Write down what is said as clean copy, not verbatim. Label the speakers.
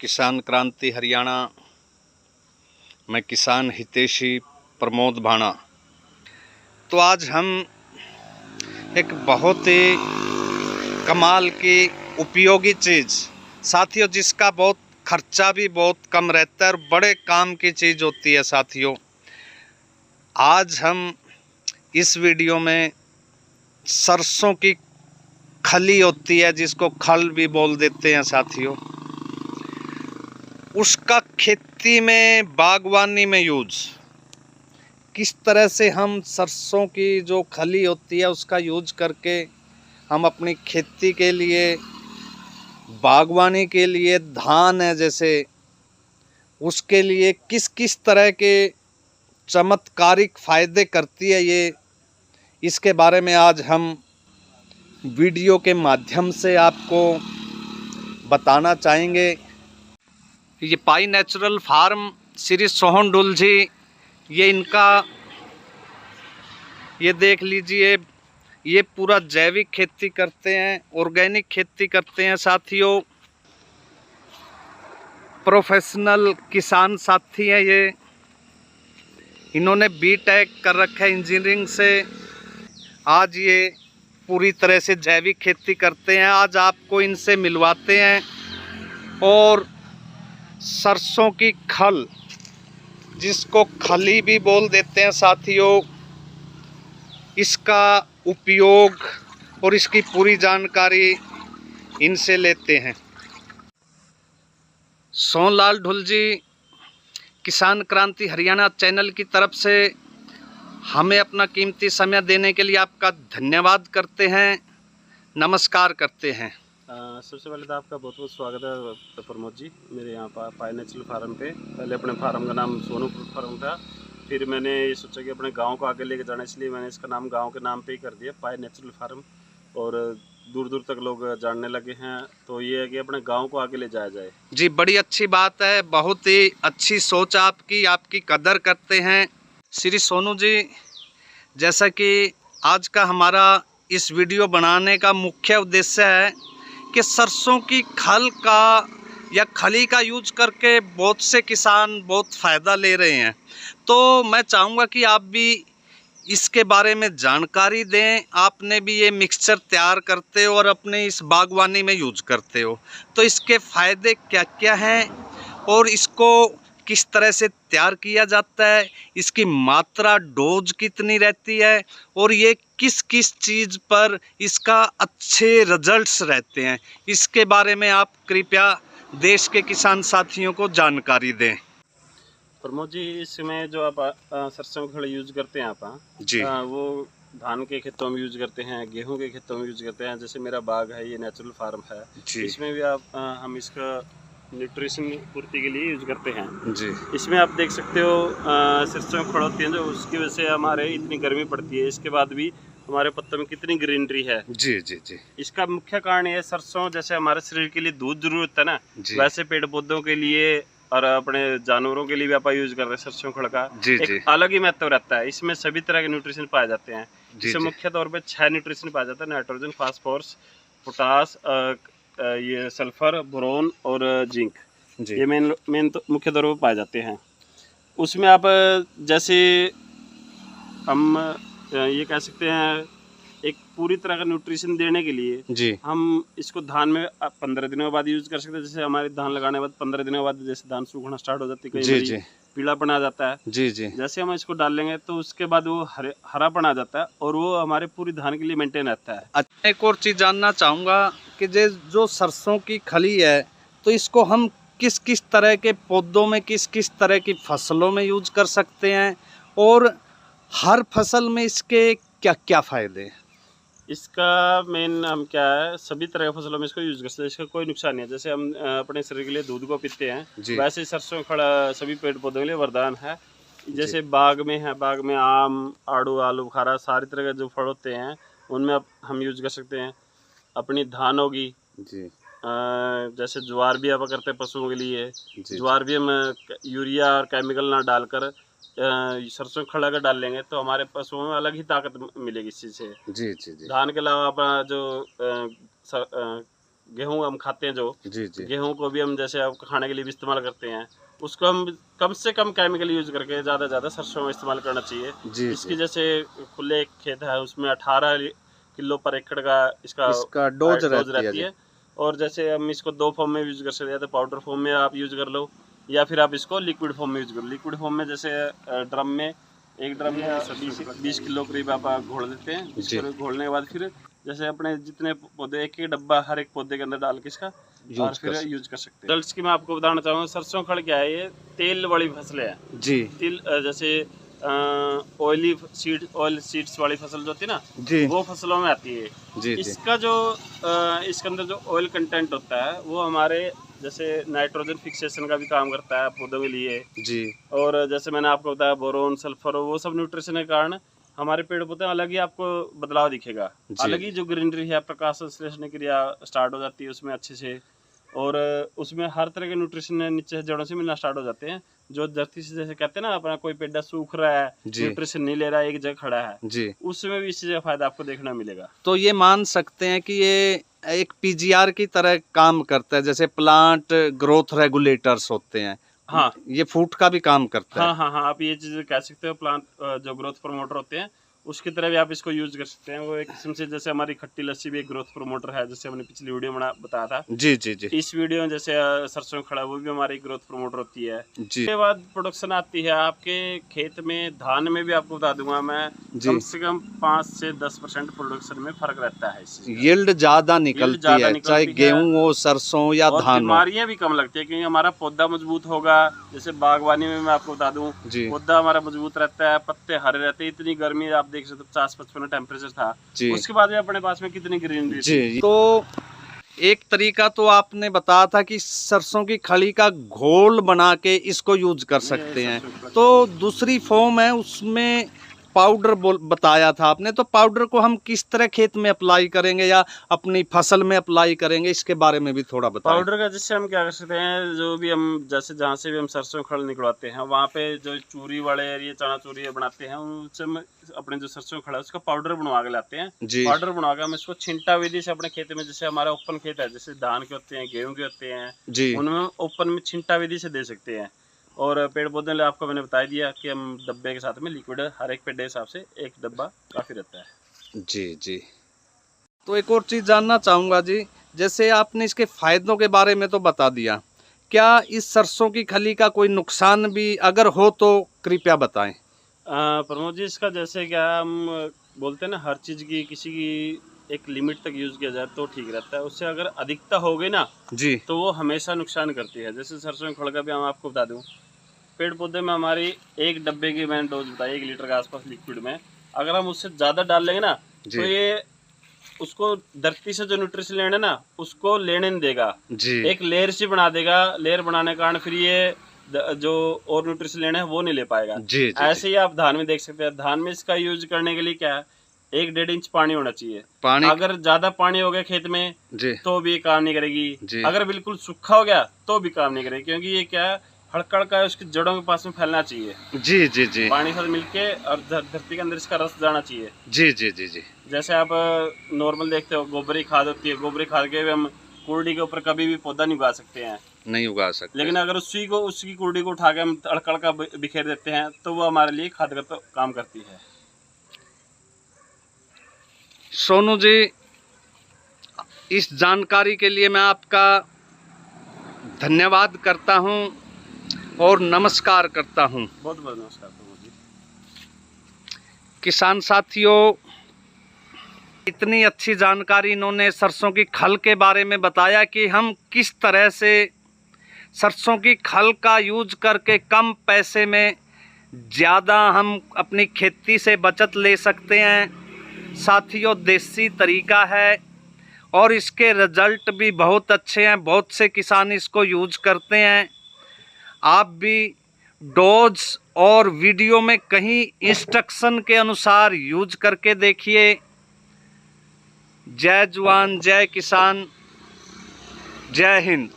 Speaker 1: किसान क्रांति हरियाणा में किसान हितैषी प्रमोद भाणा। तो आज हम एक बहुत ही कमाल की उपयोगी चीज़ साथियों, जिसका बहुत खर्चा भी बहुत कम रहता है और बड़े काम की चीज़ होती है साथियों, आज हम इस वीडियो में सरसों की खली होती है, जिसको खल भी बोल देते हैं साथियों, उसका खेती में बागवानी में यूज, किस तरह से हम सरसों की जो खली होती है उसका यूज करके हम अपनी खेती के लिए, बागवानी के लिए, धान है जैसे, उसके लिए किस किस तरह के चमत्कारिक फ़ायदे करती है ये, इसके बारे में आज हम वीडियो के माध्यम से आपको बताना चाहेंगे। ये पाई नेचुरल फार्म श्री सोहन डुल जी, ये इनका, ये देख लीजिए, ये पूरा जैविक खेती करते हैं, ऑर्गेनिक खेती करते हैं साथियों, प्रोफेशनल किसान साथी हैं ये। इन्होंने B.Tech कर रखा है इंजीनियरिंग से। आज ये पूरी तरह से जैविक खेती करते हैं। आज आपको इनसे मिलवाते हैं। और सरसों की खल, जिसको खली भी बोल देते हैं साथियों, इसका उपयोग और इसकी पूरी जानकारी इनसे लेते हैं। सोहनलाल ढुल जी, किसान क्रांति हरियाणा चैनल की तरफ से हमें अपना कीमती समय देने के लिए आपका धन्यवाद करते हैं, नमस्कार करते हैं।
Speaker 2: सबसे पहले तो आपका बहुत बहुत स्वागत है प्रमोद जी, मेरे यहाँ पर पाई नेचुरल फार्म पे। पहले अपने फार्म का नाम सोनू फ्रूट फार्म था, फिर मैंने ये सोचा कि अपने गांव को आगे लेके जाना, इसलिए मैंने इसका नाम गांव के नाम पे ही कर दिया, पाई नेचुरल फार्म। और दूर दूर तक लोग जानने लगे हैं, तो ये है कि अपने गांव को आगे ले जाया जाए।
Speaker 1: जी, बड़ी अच्छी बात है, बहुत ही अच्छी सोच आपकी, आपकी कदर करते हैं श्री सोनू जी। जैसा कि आज का हमारा इस वीडियो बनाने का मुख्य उद्देश्य है कि सरसों की खल का या खली का यूज करके बहुत से किसान बहुत फ़ायदा ले रहे हैं। तो मैं चाहूँगा कि आप भी इसके बारे में जानकारी दें। आपने भी ये मिक्सचर तैयार करते हो और अपने इस बागवानी में यूज करते हो, तो इसके फ़ायदे क्या क्या हैं और इसको किस तरह से तैयार किया जाता है, इसकी मात्रा डोज कितनी रहती है और ये किस किस चीज़ पर इसका अच्छे रिजल्ट्स रहते हैं, इसके बारे में आप कृपया देश के किसान साथियों को जानकारी दें।
Speaker 2: प्रमोद जी, इसमें जो आप सरसों खल यूज करते हैं आप
Speaker 1: जी,
Speaker 2: वो धान के खेतों में यूज करते हैं, गेहूं के खेतों में यूज करते हैं। जैसे मेरा बाग है, ये नेचुरल फार्म है, इसमें भी हम इसका न्यूट्रिशन पूर्ति के लिए यूज करते हैं
Speaker 1: जी।
Speaker 2: इसमें आप देख सकते हो सरसों खड़ होती है जो, उसकी वजह से हमारे इतनी गर्मी पड़ती है, इसके बाद भी हमारे पत्तों में कितनी ग्रीनरी है।
Speaker 1: जी जी जी।
Speaker 2: इसका मुख्य कारण ये सरसों, जैसे हमारे शरीर के लिए दूध जरूरत है ना, वैसे पेड़ पौधों के लिए और अपने जानवरों के लिए भी आप यूज कर रहे हैं सरसों खड़ का। एक अलग ही महत्व रहता है, इसमें सभी तरह के न्यूट्रिशन पाए जाते हैं। इसमें मुख्य तौर पे 6 न्यूट्रिशन पाया जाता है: नाइट्रोजन, फास्फोरस, पोटास, ये सल्फर, बोरोन और जिंक। ये मेन तो मुख्य तौर पर पाए जाते हैं। उसमें आप जैसे हम ये कह सकते हैं, एक पूरी तरह का न्यूट्रिशन देने के लिए हम इसको धान में 15 दिनों बाद यूज कर सकते हैं। जैसे हमारे धान लगाने के बाद 15 दिनों बाद जैसे धान सूखना स्टार्ट हो जाती है, कई पीलापन आ जाता है। जी जी। जैसे हम इसको डाल लेंगे तो उसके बाद वो हरापन आ जाता है और वो हमारे पूरी धान के लिए मेंटेन रहता है।
Speaker 1: अच्छा, एक और चीज़ जानना चाहूँगा कि जो सरसों की खली है, तो इसको हम किस किस तरह के पौधों में, किस किस तरह की फसलों में यूज कर सकते हैं और हर फसल में इसके क्या क्या फ़ायदे हैं?
Speaker 2: इसका मेन हम क्या है, सभी तरह की फसलों में इसको यूज कर सकते हैं, इसका कोई नुकसान नहीं है। जैसे हम अपने शरीर के लिए दूध को पीते हैं, वैसे सरसों खड़ा सभी पेड़ पौधों के लिए वरदान है। जैसे बाग में है, बाग में आम, आड़ू, आलू बुखारा, सारी तरह के जो फल होते हैं उनमें हम यूज कर सकते हैं। अपनी धान होगी जी, जैसे ज्वार भी आप करते हैं पशुओं के लिए, ज्वार भी हम यूरिया और केमिकल ना डालकर सरसों खड़ा कर डाल लेंगे तो हमारे पशुओं में अलग ही ताकत मिलेगी इस चीज़ से। जी जी जी। धान के अलावा अपना जो गेहूं हम खाते हैं जो
Speaker 1: जी जी
Speaker 2: गेहूं को भी हम जैसे अब खाने के लिए भी इस्तेमाल करते हैं, उसको हम कम से कम केमिकल यूज करके ज़्यादा सरसों में इस्तेमाल करना चाहिए।
Speaker 1: जी
Speaker 2: इसकी
Speaker 1: जी।
Speaker 2: जैसे खुले खेत है उसमें 18 किलो पर एकड़ का
Speaker 1: इसका डोज
Speaker 2: डोज
Speaker 1: रहती है
Speaker 2: रहती
Speaker 1: जी।
Speaker 2: है। और जैसे हम इसको 2 फॉर्म में यूज कर सकते हैं, तो पाउडर फॉर्म में आप यूज कर लो या फिर आप इसको लिक्विड फॉर्म में यूज कर लो। लिक्विड फॉर्म में जैसे ड्रम में एक ड्रम में 20 किलो करीब आप घोल देते हैं। 20
Speaker 1: जी।
Speaker 2: किलो घोलने के बाद फिर जैसे अपने जितने पौधे एक एक डब्बा हर एक पौधे के अंदर डाल के इसका और
Speaker 1: यूज
Speaker 2: फिर
Speaker 1: कर
Speaker 2: यूज कर सकते हैं। रिजल्ट्स की मैं आपको बताना चाहूँगा, सरसों खड़ क्या है, ये तेल वाली फसलें हैं।
Speaker 1: जी
Speaker 2: तिल जैसे ऑयल सीड्स वाली फसल जो होती है ना,
Speaker 1: जी
Speaker 2: वो फसलों में आती है।
Speaker 1: जी जी
Speaker 2: इसका जो इसके अंदर जो ऑयल कंटेंट होता है वो हमारे जैसे नाइट्रोजन फिक्सेशन का भी काम करता है पौधों के लिए।
Speaker 1: जी।
Speaker 2: और जैसे मैंने आपको बताया बोरोन सल्फर वो सब न्यूट्रिशन के कारण हमारे पेड़ पौधे अलग ही आपको बदलाव दिखेगा। अलग ही जो ग्रीनरी है, प्रकाश संश्लेषण क्रिया स्टार्ट हो जाती है उसमें अच्छे से। और उसमें हर तरह के न्यूट्रिशन नीचे जड़ों से मिलना स्टार्ट हो जाते हैं। जो धरती से जैसे कहते हैं ना, अपना कोई पेड़ सूख रहा है, न्यूट्रिशन नहीं ले रहा है, एक जगह खड़ा है,
Speaker 1: जी,
Speaker 2: उसमें भी इस चीज़ का फायदा आपको देखने मिलेगा।
Speaker 1: तो ये मान सकते हैं कि ये एक पीजीआर की तरह काम करता है, जैसे प्लांट ग्रोथ रेगुलेटर्स होते हैं।
Speaker 2: हाँ,
Speaker 1: ये फूड का भी काम करता है।
Speaker 2: हाँ, आप ये चीज़ कह सकते हो। प्लांट जो ग्रोथ प्रमोटर होते हैं उसकी तरह भी आप इसको यूज कर सकते हैं। वो एक किस्म से जैसे हमारी खट्टी लस्सी भी एक ग्रोथ प्रमोटर है, जैसे हमने पिछली वीडियो में बताया था।
Speaker 1: जी जी जी।
Speaker 2: इस वीडियो में जैसे सरसों खड़ा वो भी हमारी ग्रोथ प्रमोटर होती है।
Speaker 1: जी।
Speaker 2: उसके बाद प्रोडक्शन आती है आपके खेत में। धान में भी आपको बता दूंगा मैं, कम से कम 5 से 10% प्रोडक्शन में फर्क रहता है।
Speaker 1: यील्ड ज्यादा निकलती है, चाहे गेहूं हो, सरसों या
Speaker 2: और
Speaker 1: धान हो।
Speaker 2: बीमारियां भी कम लगती है क्योंकि हमारा पौधा मजबूत होगा। जैसे बागवानी में मैं आपको बता दूं, पौधा हमारा मजबूत रहता है, पत्ते हरे रहते हैं। इतनी गर्मी आप देख सकते हो, 50-55 टेम्परेचर था, उसके बाद भी अपने पास में कितनी ग्रीनरी थी।
Speaker 1: तो एक तरीका तो आपने बताया था कि सरसों की खली का घोल बना के इसको यूज कर सकते हैं, तो दूसरी फॉर्म है उसमें पाउडर बताया था आपने। तो पाउडर को हम किस तरह खेत में अप्लाई करेंगे या अपनी फसल में अप्लाई करेंगे, इसके बारे में भी थोड़ा बताएं।
Speaker 2: पाउडर का जिससे हम क्या कर सकते हैं, जो भी हम जैसे जहाँ से भी हम सरसों खल निकलवाते हैं वहाँ पे जो चूरी वाले एरिया चना चूरी बनाते हैं, उनसे हम अपने जो सरसों खड़ा है उसका पाउडर बनवा के लाते हैं। पाउडर बनवा के हम इसको छिंटा विधि से अपने खेत में, जैसे हमारा ओपन खेत है, जैसे धान के होते हैं, गेहूं के होते हैं, उनमें ओपन में छिंटा विधि से दे सकते हैं। और पेड़ पौधे आपको मैंने बता दिया कि हम डब्बे के साथ में लिक्विड हर एक पेड़ के हिसाब से एक डब्बा काफ़ी रहता है।
Speaker 1: जी जी। तो एक और चीज़ जानना चाहूँगा जी, जैसे आपने इसके फायदों के बारे में तो बता दिया, क्या इस सरसों की खली का कोई नुकसान भी अगर हो तो कृपया बताएं।
Speaker 2: प्रमोद जी, इसका जैसे क्या हम बोलते हैं ना, हर चीज़ की किसी की एक लिमिट तक यूज़ किया जाए तो ठीक रहता है। उससे अगर अधिकता हो गई ना जी, तो वो हमेशा नुकसान करती है। जैसे सरसों खड़ का भी हम आपको बता दूं, पेड़ पौधे में हमारी एक डब्बे की मैंने डोज बताई 1 लीटर के आसपास लिक्विड में, अगर हम उससे ज़्यादा डाल लेंगे ना तो ये उसको धरती से जो न्यूट्रिशन लेने ना उसको लेने नहीं देगा जी। एक लेयर सी बना देगा। लेयर बनाने के कारण फिर ये जो और न्यूट्रिशन लेने हैं वो नहीं ले पाएगा जी, ऐसे ही आप धान में देख सकते हैं। धान में इसका यूज करने के लिए क्या है, 1-1.5 इंच पानी होना चाहिए। पानी अगर ज्यादा पानी हो गया खेत में जी, तो भी काम नहीं करेगी। अगर बिल्कुल सूखा हो गया तो भी काम नहीं करेगी, क्योंकि ये क्या है, हड़कड़ का उसकी जड़ों के पास में फैलना चाहिए जी जी जी, पानी साथ मिलके और धरती के अंदर इसका रस जाना चाहिए जी जी जी जी। जैसे आप नॉर्मल देखते हो गोबरी खाद होती है, गोबरी खाद के हम कुर्डी के ऊपर कभी भी पौधा नहीं उगा सकते हैं, नहीं उगा सकते। लेकिन अगर उसकी कुर्डी को उठा के हम अड़कड़ का बिखेर देते हैं तो वो हमारे लिए खाद का काम करती है।
Speaker 1: सोनू जी, इस जानकारी के लिए मैं आपका धन्यवाद करता हूं और नमस्कार करता हूं।
Speaker 2: बहुत बहुत नमस्कार जी।
Speaker 1: किसान साथियों, इतनी अच्छी जानकारी इन्होंने सरसों की खल के बारे में बताया कि हम किस तरह से सरसों की खल का यूज करके कम पैसे में ज़्यादा हम अपनी खेती से बचत ले सकते हैं। साथियों, देसी तरीका है और इसके रिजल्ट भी बहुत अच्छे हैं। बहुत से किसान इसको यूज करते हैं। आप भी डोज और वीडियो में कहीं इंस्ट्रक्शन के अनुसार यूज करके देखिए। जय जवान, जय किसान, जय हिंद।